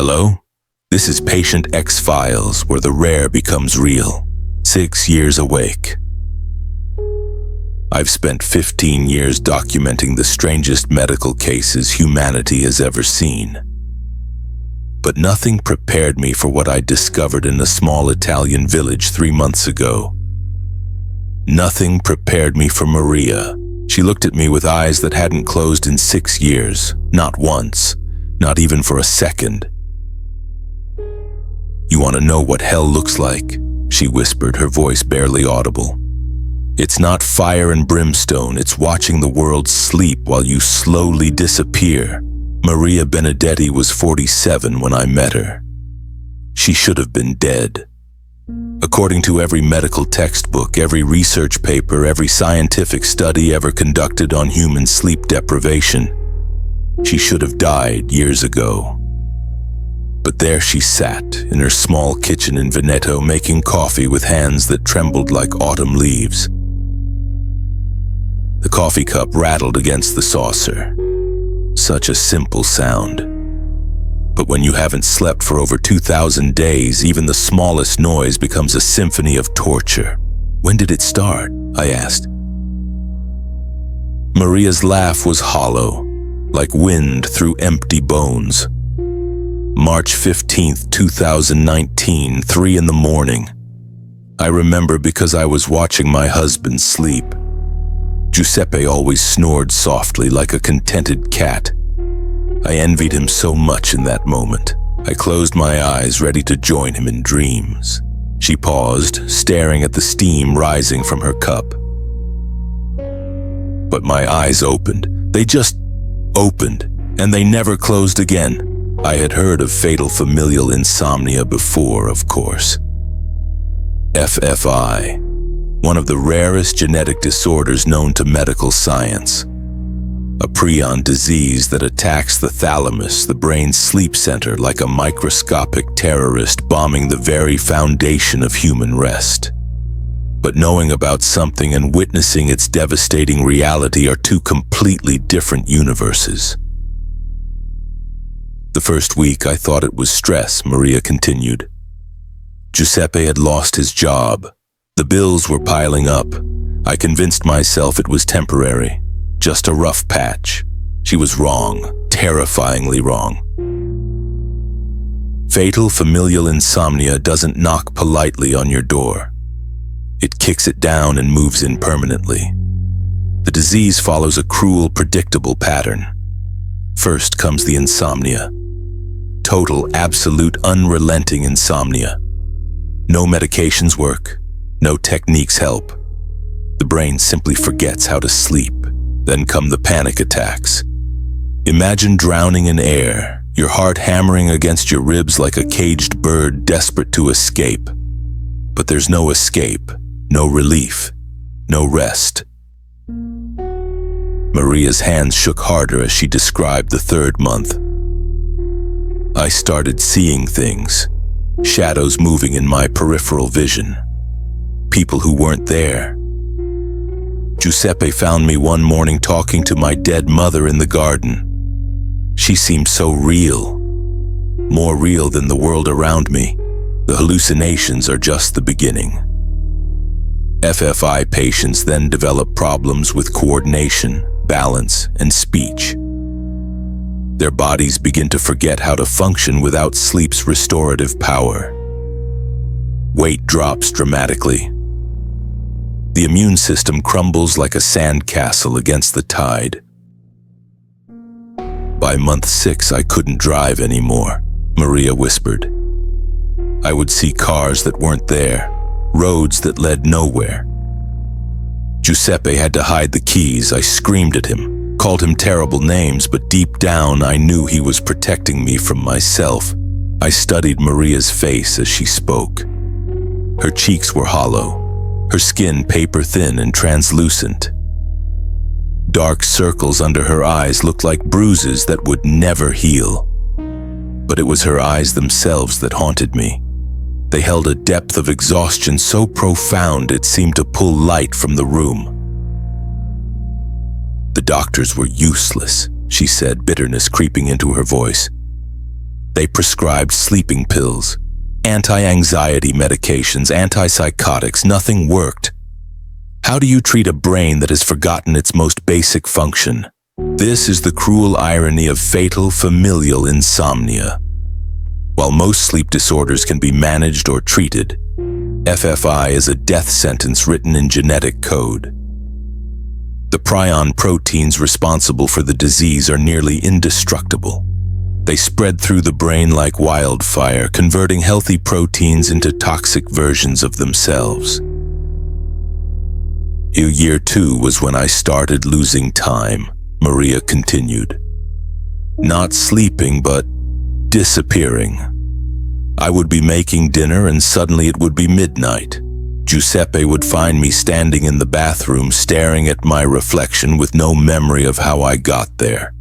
Hello? This is Patient X Files, where the rare becomes real. 6 years awake. I've spent 15 years documenting the strangest medical cases humanity has ever seen. But nothing prepared me for what I discovered in a small Italian village 3 months ago. Nothing prepared me for Maria. She looked at me with eyes that hadn't closed in 6 years, not once, not even for a second. "You want to know what hell looks like?" she whispered, her voice barely audible. "It's not fire and brimstone, it's watching the world sleep while you slowly disappear." Maria Benedetti was 47 when I met her. She should have been dead. According to every medical textbook, every research paper, every scientific study ever conducted on human sleep deprivation, she should have died years ago. But there she sat, in her small kitchen in Veneto, making coffee with hands that trembled like autumn leaves. The coffee cup rattled against the saucer. Such a simple sound. But when you haven't slept for over 2,000 days, even the smallest noise becomes a symphony of torture. "When did it start?" I asked. Maria's laugh was hollow, like wind through empty bones. March 15th, 2019, 3 in the morning. I remember because I was watching my husband sleep. Giuseppe always snored softly like a contented cat. I envied him so much in that moment. I closed my eyes, ready to join him in dreams. She paused, staring at the steam rising from her cup. But my eyes opened. They just opened, and they never closed again. I had heard of fatal familial insomnia before, of course. FFI, one of the rarest genetic disorders known to medical science. A prion disease that attacks the thalamus, the brain's sleep center, like a microscopic terrorist bombing the very foundation of human rest. But knowing about something and witnessing its devastating reality are two completely different universes. "The first week I thought it was stress," Maria continued. "Giuseppe had lost his job. The bills were piling up. I convinced myself it was temporary. Just a rough patch." She was wrong, terrifyingly wrong. Fatal familial insomnia doesn't knock politely on your door. It kicks it down and moves in permanently. The disease follows a cruel, predictable pattern. First comes the insomnia. Total, absolute, unrelenting insomnia. No medications work. No techniques help. The brain simply forgets how to sleep. Then come the panic attacks. Imagine drowning in air, your heart hammering against your ribs like a caged bird desperate to escape. But there's no escape, no relief, no rest. Maria's hands shook harder as she described the 3rd month. I started seeing things, shadows moving in my peripheral vision. People who weren't there. Giuseppe found me one morning talking to my dead mother in the garden. She seemed so real, more real than the world around me. The hallucinations are just the beginning. FFI patients then develop problems with coordination, balance, and speech. Their bodies begin to forget how to function without sleep's restorative power. Weight drops dramatically. The immune system crumbles like a sandcastle against the tide. By month 6, I couldn't drive anymore, Maria whispered. I would see cars that weren't there, roads that led nowhere. Giuseppe had to hide the keys. I screamed at him, called him terrible names, but deep down I knew he was protecting me from myself. I studied Maria's face as she spoke. Her cheeks were hollow, her skin paper-thin and translucent. Dark circles under her eyes looked like bruises that would never heal. But it was her eyes themselves that haunted me. They held a depth of exhaustion so profound it seemed to pull light from the room. "The doctors were useless," she said, bitterness creeping into her voice. They prescribed sleeping pills, anti-anxiety medications, antipsychotics. Nothing worked. How do you treat a brain that has forgotten its most basic function? This is the cruel irony of fatal familial insomnia. While most sleep disorders can be managed or treated, FFI is a death sentence written in genetic code. The prion proteins responsible for the disease are nearly indestructible. They spread through the brain like wildfire, converting healthy proteins into toxic versions of themselves. Year 2 was when I started losing time, Maria continued. Not sleeping, but disappearing. I would be making dinner and suddenly it would be midnight. Giuseppe would find me standing in the bathroom staring at my reflection with no memory of how I got there.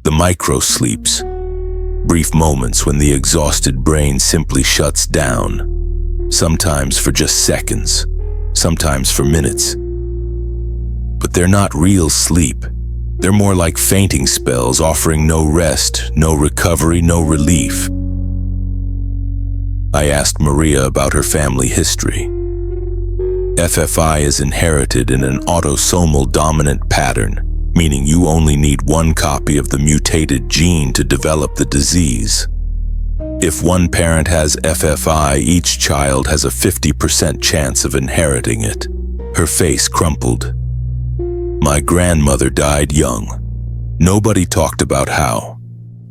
The micro-sleeps, brief moments when the exhausted brain simply shuts down, sometimes for just seconds, sometimes for minutes. But they're not real sleep. They're more like fainting spells, offering no rest, no recovery, no relief. I asked Maria about her family history. FFI is inherited in an autosomal dominant pattern, meaning you only need one copy of the mutated gene to develop the disease. If one parent has FFI, each child has a 50% chance of inheriting it. Her face crumpled. My grandmother died young. Nobody talked about how.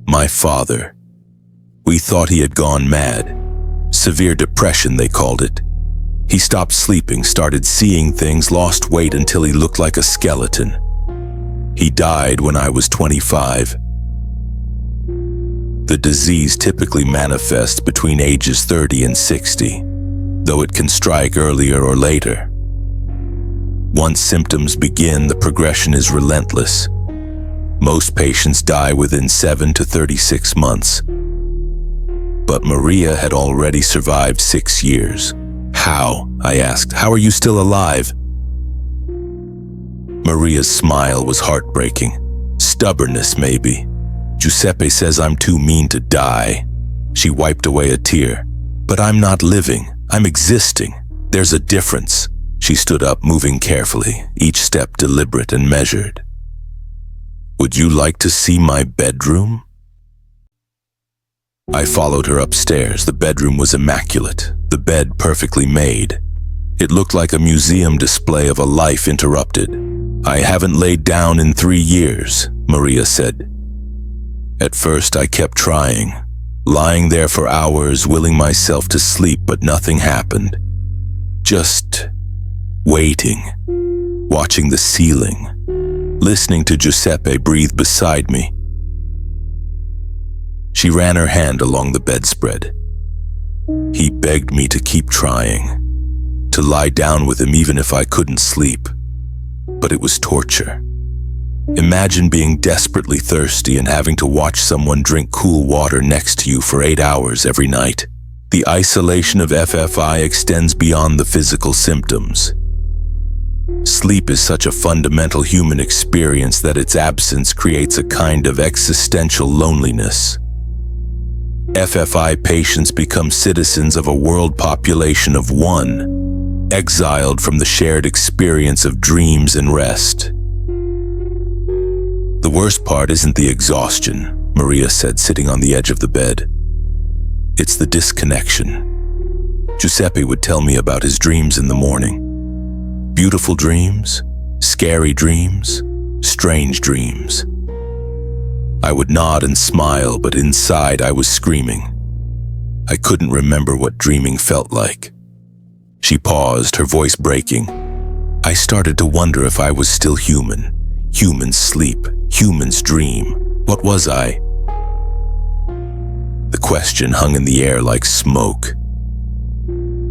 My father. We thought he had gone mad. Severe depression, they called it. He stopped sleeping, started seeing things, lost weight until he looked like a skeleton. He died when I was 25. The disease typically manifests between ages 30 and 60, though it can strike earlier or later. Once symptoms begin, the progression is relentless. Most patients die within 7 to 36 months. But Maria had already survived 6 years. How? I asked. How are you still alive? Maria's smile was heartbreaking. Stubbornness, maybe. Giuseppe says I'm too mean to die. She wiped away a tear. But I'm not living. I'm existing. There's a difference. She stood up, moving carefully, each step deliberate and measured. Would you like to see my bedroom? I followed her upstairs. The bedroom was immaculate, the bed perfectly made. It looked like a museum display of a life interrupted. I haven't laid down in 3 years, Maria said. At first I kept trying, lying there for hours, willing myself to sleep, but nothing happened. Just waiting, watching the ceiling, listening to Giuseppe breathe beside me. She ran her hand along the bedspread. He begged me to keep trying, to lie down with him even if I couldn't sleep. But it was torture. Imagine being desperately thirsty and having to watch someone drink cool water next to you for 8 hours every night. The isolation of FFI extends beyond the physical symptoms. Sleep is such a fundamental human experience that its absence creates a kind of existential loneliness. FFI patients become citizens of a world population of 1, exiled from the shared experience of dreams and rest. The worst part isn't the exhaustion, Maria said, sitting on the edge of the bed. It's the disconnection. Giuseppe would tell me about his dreams in the morning. Beautiful dreams, scary dreams, strange dreams. I would nod and smile, but inside I was screaming. I couldn't remember what dreaming felt like. She paused, her voice breaking. I started to wonder if I was still human. Humans sleep, humans dream. What was I? The question hung in the air like smoke.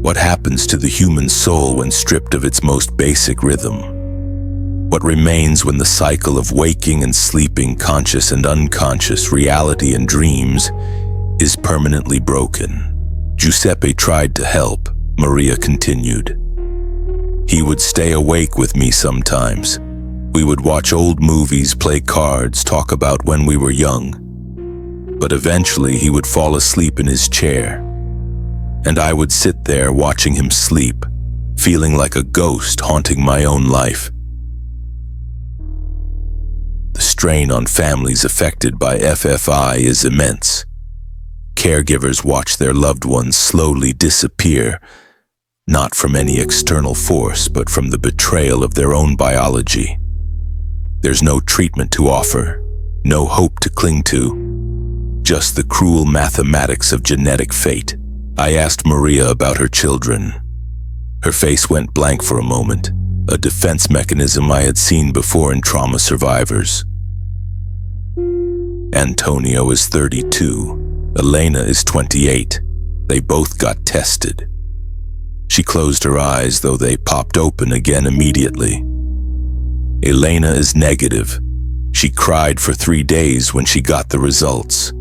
What happens to the human soul when stripped of its most basic rhythm? What remains when the cycle of waking and sleeping, conscious and unconscious, reality and dreams is permanently broken? Giuseppe tried to help, Maria continued. He would stay awake with me sometimes. We would watch old movies, play cards, talk about when we were young. but eventually he would fall asleep in his chair, and I would sit there watching him sleep, feeling like a ghost haunting my own life. The strain on families affected by FFI is immense. Caregivers watch their loved ones slowly disappear, not from any external force, but from the betrayal of their own biology. There's no treatment to offer, no hope to cling to, just the cruel mathematics of genetic fate. I asked Maria about her children. Her face went blank for a moment, a defense mechanism I had seen before in trauma survivors. Antonio is 32. Elena is 28. They both got tested. She closed her eyes, though they popped open again immediately. Elena is negative. She cried for 3 days when she got the results.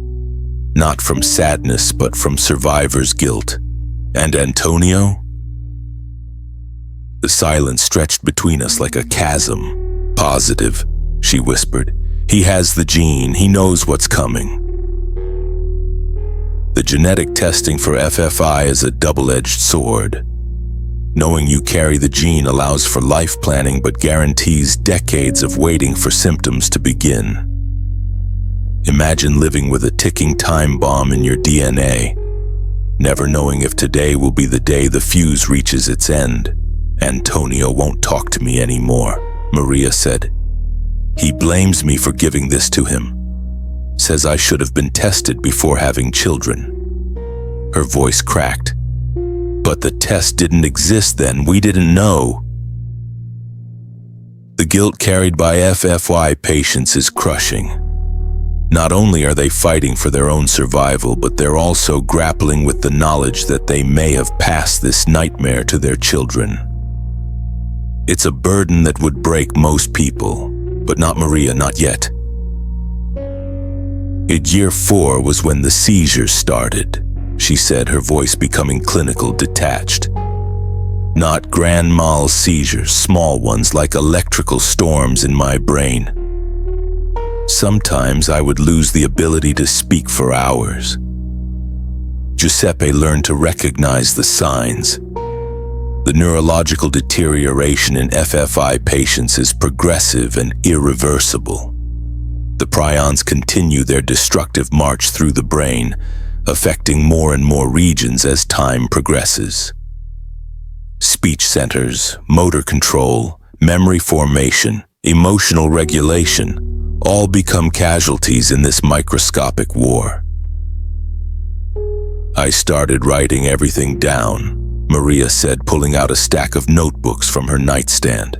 Not from sadness, but from survivor's guilt. And Antonio? The silence stretched between us like a chasm. Positive, she whispered. He has the gene. He knows what's coming. The genetic testing for FFI is a double-edged sword. Knowing you carry the gene allows for life planning but guarantees decades of waiting for symptoms to begin. Imagine living with a ticking time bomb in your DNA, never knowing if today will be the day the fuse reaches its end. Antonio won't talk to me anymore, Maria said. He blames me for giving this to him. Says I should have been tested before having children. Her voice cracked. But the test didn't exist then. We didn't know. The guilt carried by FFY patients is crushing. Not only are they fighting for their own survival, but they're also grappling with the knowledge that they may have passed this nightmare to their children. It's a burden that would break most people, but not Maria, not yet. At year 4 was when the seizures started, she said, her voice becoming clinical, detached. Not grand mal seizures, small ones like electrical storms in my brain. Sometimes I would lose the ability to speak for hours. Giuseppe learned to recognize the signs. The neurological deterioration in FFI patients is progressive and irreversible. The prions continue their destructive march through the brain, affecting more and more regions as time progresses. Speech centers, motor control, memory formation, emotional regulation, all become casualties in this microscopic war. I started writing everything down, Maria said, pulling out a stack of notebooks from her nightstand.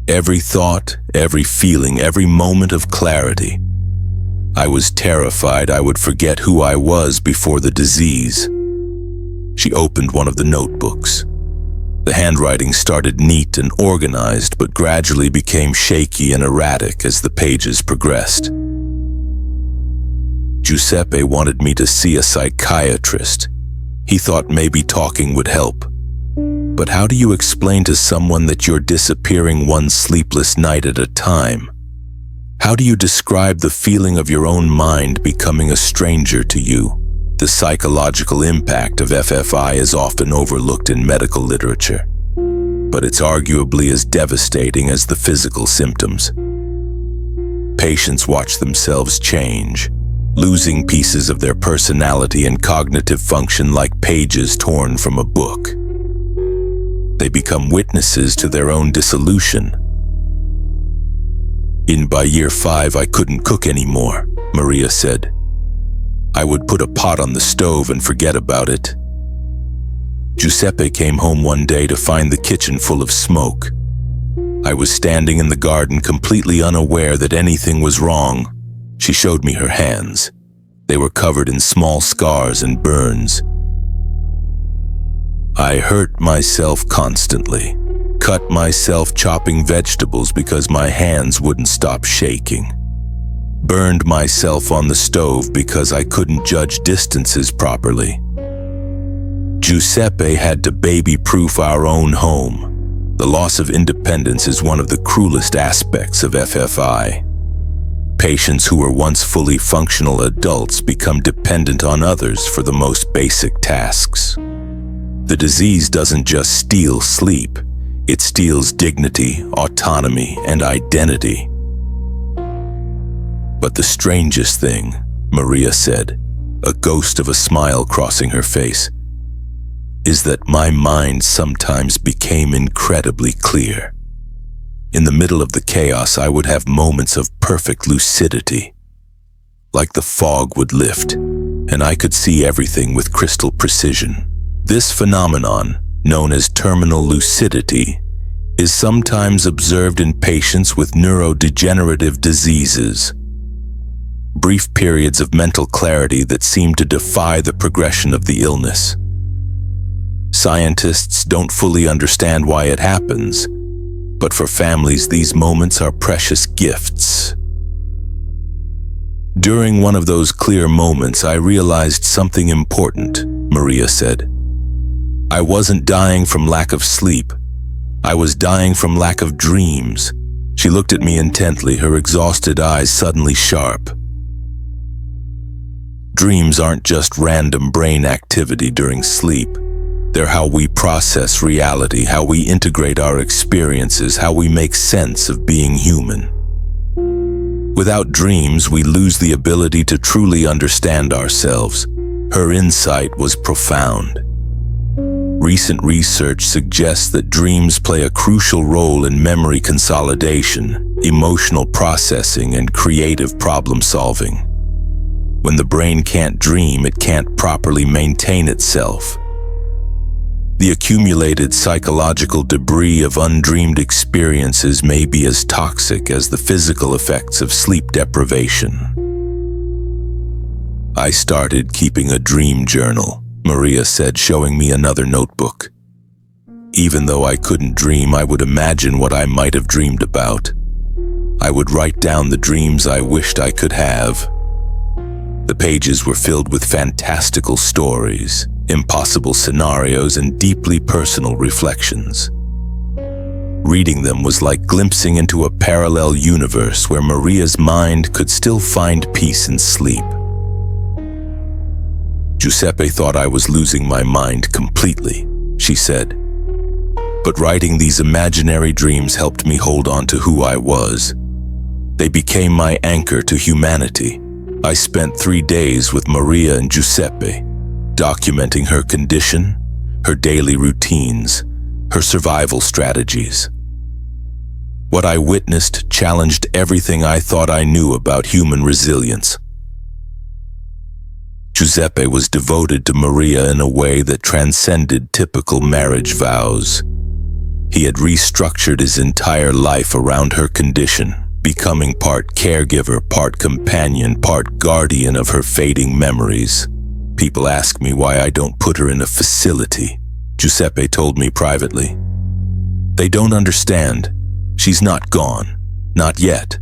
Every thought, every feeling, every moment of clarity. I was terrified I would forget who I was before the disease. She opened one of the notebooks. The handwriting started neat and organized, but gradually became shaky and erratic as the pages progressed. Giuseppe wanted me to see a psychiatrist. He thought maybe talking would help. But how do you explain to someone that you're disappearing one sleepless night at a time? How do you describe the feeling of your own mind becoming a stranger to you? The psychological impact of FFI is often overlooked in medical literature, but it's arguably as devastating as the physical symptoms. Patients watch themselves change, losing pieces of their personality and cognitive function like pages torn from a book. They become witnesses to their own dissolution. By year 5, I couldn't cook anymore, Maria said. I would put a pot on the stove and forget about it. Giuseppe came home one day to find the kitchen full of smoke. I was standing in the garden completely unaware that anything was wrong. She showed me her hands. They were covered in small scars and burns. I hurt myself constantly, cut myself chopping vegetables because my hands wouldn't stop shaking. Burned myself on the stove because I couldn't judge distances properly. Giuseppe had to baby-proof our own home. The loss of independence is one of the cruelest aspects of FFI. Patients who were once fully functional adults become dependent on others for the most basic tasks. The disease doesn't just steal sleep, it steals dignity, autonomy, and identity. But the strangest thing, Maria said, a ghost of a smile crossing her face, is that my mind sometimes became incredibly clear. In the middle of the chaos, I would have moments of perfect lucidity. Like the fog would lift, and I could see everything with crystal precision. This phenomenon, known as terminal lucidity, is sometimes observed in patients with neurodegenerative diseases. Brief periods of mental clarity that seem to defy the progression of the illness. Scientists don't fully understand why it happens, but for families, these moments are precious gifts. During one of those clear moments, I realized something important, Maria said. I wasn't dying from lack of sleep. I was dying from lack of dreams. She looked at me intently, her exhausted eyes suddenly sharp. Dreams aren't just random brain activity during sleep. They're how we process reality, how we integrate our experiences, how we make sense of being human. Without dreams, we lose the ability to truly understand ourselves. Her insight was profound. Recent research suggests that dreams play a crucial role in memory consolidation, emotional processing, and creative problem solving. When the brain can't dream, it can't properly maintain itself. The accumulated psychological debris of undreamed experiences may be as toxic as the physical effects of sleep deprivation. I started keeping a dream journal, Maria said, showing me another notebook. Even though I couldn't dream, I would imagine what I might have dreamed about. I would write down the dreams I wished I could have. The pages were filled with fantastical stories, impossible scenarios, and deeply personal reflections. Reading them was like glimpsing into a parallel universe where Maria's mind could still find peace in sleep. Giuseppe thought I was losing my mind completely, she said. But writing these imaginary dreams helped me hold on to who I was. They became my anchor to humanity. I spent 3 days with Maria and Giuseppe, documenting her condition, her daily routines, her survival strategies. What I witnessed challenged everything I thought I knew about human resilience. Giuseppe was devoted to Maria in a way that transcended typical marriage vows. He had restructured his entire life around her condition, becoming part caregiver, part companion, part guardian of her fading memories. People ask me why I don't put her in a facility, Giuseppe told me privately. They don't understand. She's not gone. Not yet.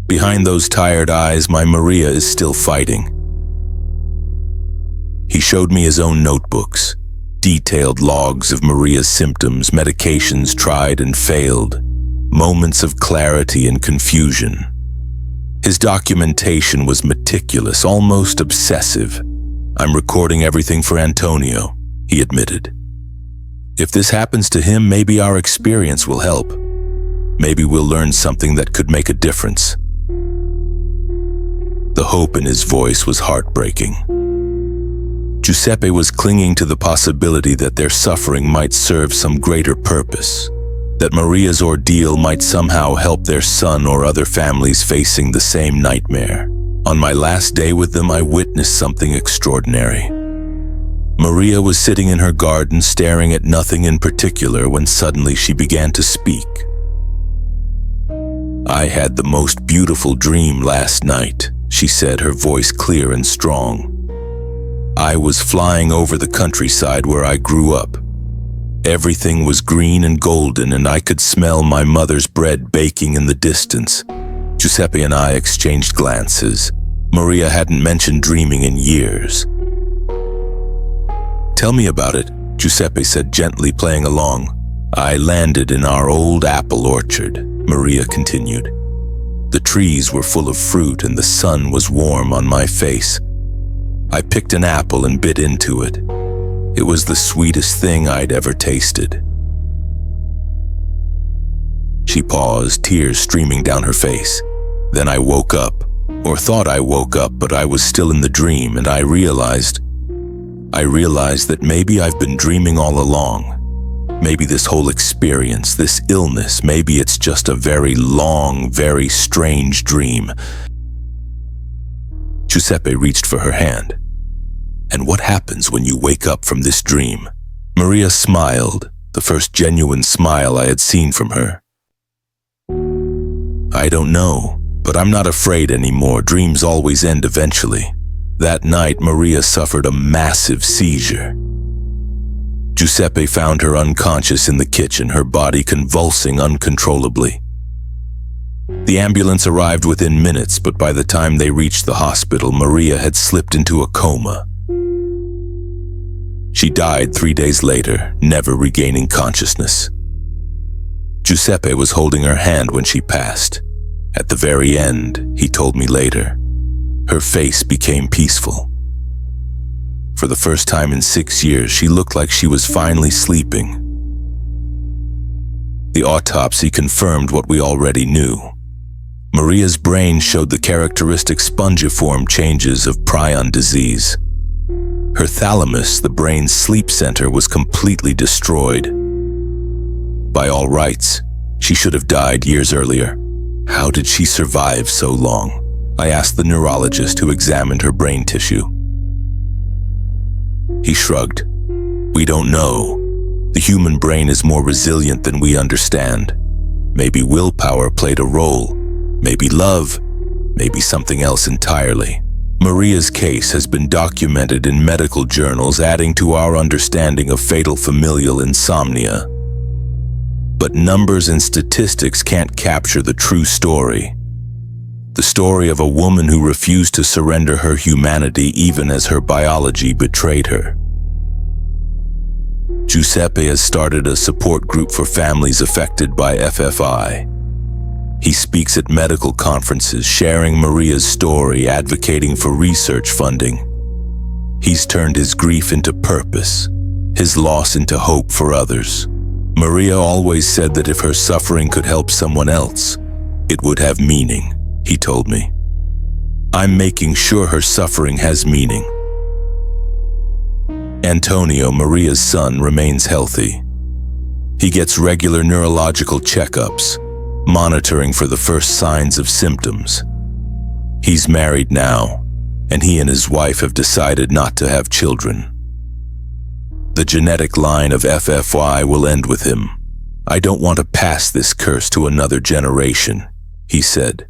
Behind those tired eyes, my Maria is still fighting. He showed me his own notebooks, detailed logs of Maria's symptoms, medications tried and failed, moments of clarity and confusion. His documentation was meticulous, almost obsessive. I'm recording everything for Antonio, he admitted. If this happens to him, maybe our experience will help. Maybe we'll learn something that could make a difference. The hope in his voice was heartbreaking. Giuseppe was clinging to the possibility that their suffering might serve some greater purpose, that Maria's ordeal might somehow help their son or other families facing the same nightmare. On my last day with them, I witnessed something extraordinary. Maria was sitting in her garden staring at nothing in particular when suddenly she began to speak. I had the most beautiful dream last night, she said, her voice clear and strong. I was flying over the countryside where I grew up. Everything was green and golden, and I could smell my mother's bread baking in the distance. Giuseppe and I exchanged glances. Maria hadn't mentioned dreaming in years. Tell me about it, Giuseppe said gently, playing along. I landed in our old apple orchard, Maria continued. The trees were full of fruit and the sun was warm on my face. I picked an apple and bit into it. It was the sweetest thing I'd ever tasted. She paused, tears streaming down her face. Then I woke up, or thought I woke up, but I was still in the dream, and I realized that maybe I've been dreaming all along. Maybe this whole experience, this illness, maybe it's just a very long, very strange dream. Giuseppe reached for her hand. And what happens when you wake up from this dream? Maria smiled, the first genuine smile I had seen from her. I don't know, but I'm not afraid anymore. Dreams always end eventually. That night, Maria suffered a massive seizure. Giuseppe found her unconscious in the kitchen, her body convulsing uncontrollably. The ambulance arrived within minutes, but by the time they reached the hospital, Maria had slipped into a coma. She died 3 days later, never regaining consciousness. Giuseppe was holding her hand when she passed. At the very end, he told me later, her face became peaceful. For the first time in 6 years, she looked like she was finally sleeping. The autopsy confirmed what we already knew. Maria's brain showed the characteristic spongiform changes of prion disease. Her thalamus, the brain's sleep center, was completely destroyed. By all rights, she should have died years earlier. How did she survive so long? I asked the neurologist who examined her brain tissue. He shrugged. We don't know. The human brain is more resilient than we understand. Maybe willpower played a role. Maybe love. Maybe something else entirely. Maria's case has been documented in medical journals, adding to our understanding of fatal familial insomnia. But numbers and statistics can't capture the true story. The story of a woman who refused to surrender her humanity even as her biology betrayed her. Giuseppe has started a support group for families affected by FFI. He speaks at medical conferences, sharing Maria's story, advocating for research funding. He's turned his grief into purpose, his loss into hope for others. Maria always said that if her suffering could help someone else, it would have meaning, he told me. I'm making sure her suffering has meaning. Antonio, Maria's son, remains healthy. He gets regular neurological checkups, monitoring for the first signs of symptoms. He's married now, and he and his wife have decided not to have children. The genetic line of FFY will end with him. I don't want to pass this curse to another generation, he said.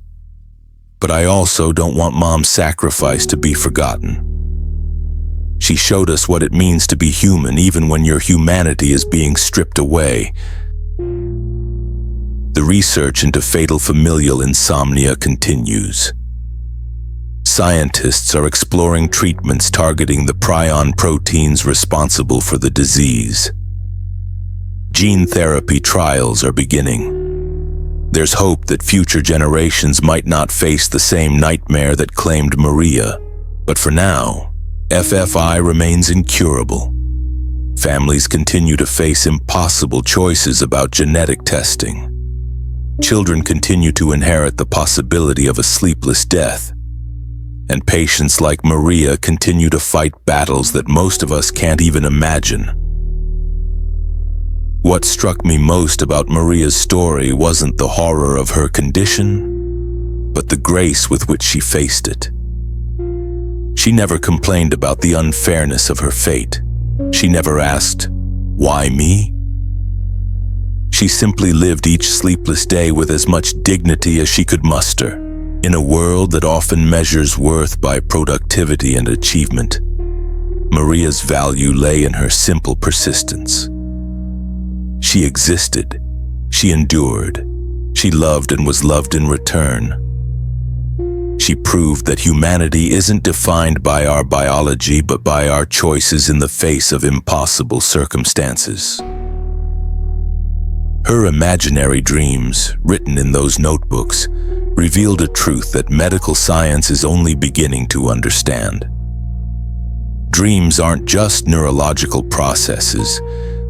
But I also don't want Mom's sacrifice to be forgotten. She showed us what it means to be human, even when your humanity is being stripped away. The research into fatal familial insomnia continues. Scientists are exploring treatments targeting the prion proteins responsible for the disease. Gene therapy trials are beginning. There's hope that future generations might not face the same nightmare that claimed Maria, but for now, FFI remains incurable. Families continue to face impossible choices about genetic testing. Children continue to inherit the possibility of a sleepless death. And patients like Maria continue to fight battles that most of us can't even imagine. What struck me most about Maria's story wasn't the horror of her condition, but the grace with which she faced it. She never complained about the unfairness of her fate. She never asked, "Why me?" She simply lived each sleepless day with as much dignity as she could muster. In a world that often measures worth by productivity and achievement, Maria's value lay in her simple persistence. She existed, she endured, she loved and was loved in return. She proved that humanity isn't defined by our biology but by our choices in the face of impossible circumstances. Her imaginary dreams, written in those notebooks, revealed a truth that medical science is only beginning to understand. Dreams aren't just neurological processes,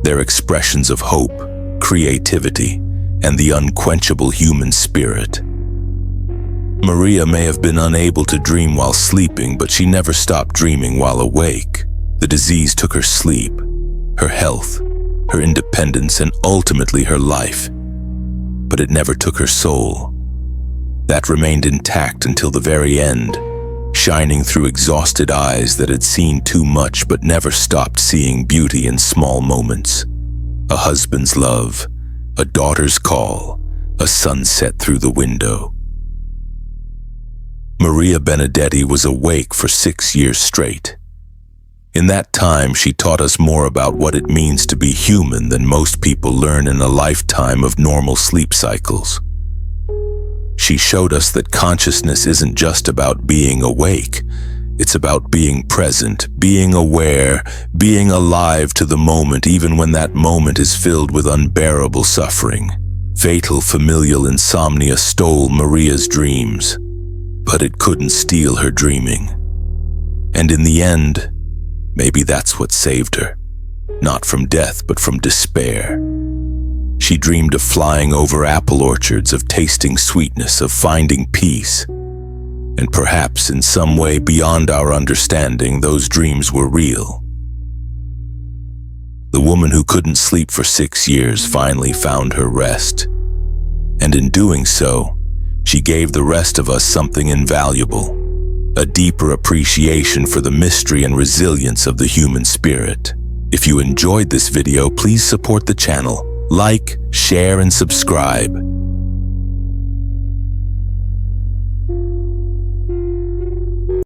they're expressions of hope, creativity, and the unquenchable human spirit. Maria may have been unable to dream while sleeping, but she never stopped dreaming while awake. The disease took her sleep, her health, her independence, and ultimately her life. But it never took her soul. That remained intact until the very end, shining through exhausted eyes that had seen too much but never stopped seeing beauty in small moments. A husband's love, a daughter's call, a sunset through the window. Maria Benedetti was awake for 6 years straight. In that time, she taught us more about what it means to be human than most people learn in a lifetime of normal sleep cycles. She showed us that consciousness isn't just about being awake. It's about being present, being aware, being alive to the moment even when that moment is filled with unbearable suffering. Fatal familial insomnia stole Maria's dreams, but it couldn't steal her dreaming. And in the end, maybe that's what saved her. Not from death, but from despair. She dreamed of flying over apple orchards, of tasting sweetness, of finding peace. And perhaps in some way beyond our understanding, those dreams were real. The woman who couldn't sleep for 6 years finally found her rest. And in doing so, she gave the rest of us something invaluable, a deeper appreciation for the mystery and resilience of the human spirit. If you enjoyed this video, please support the channel. Like, share, and subscribe.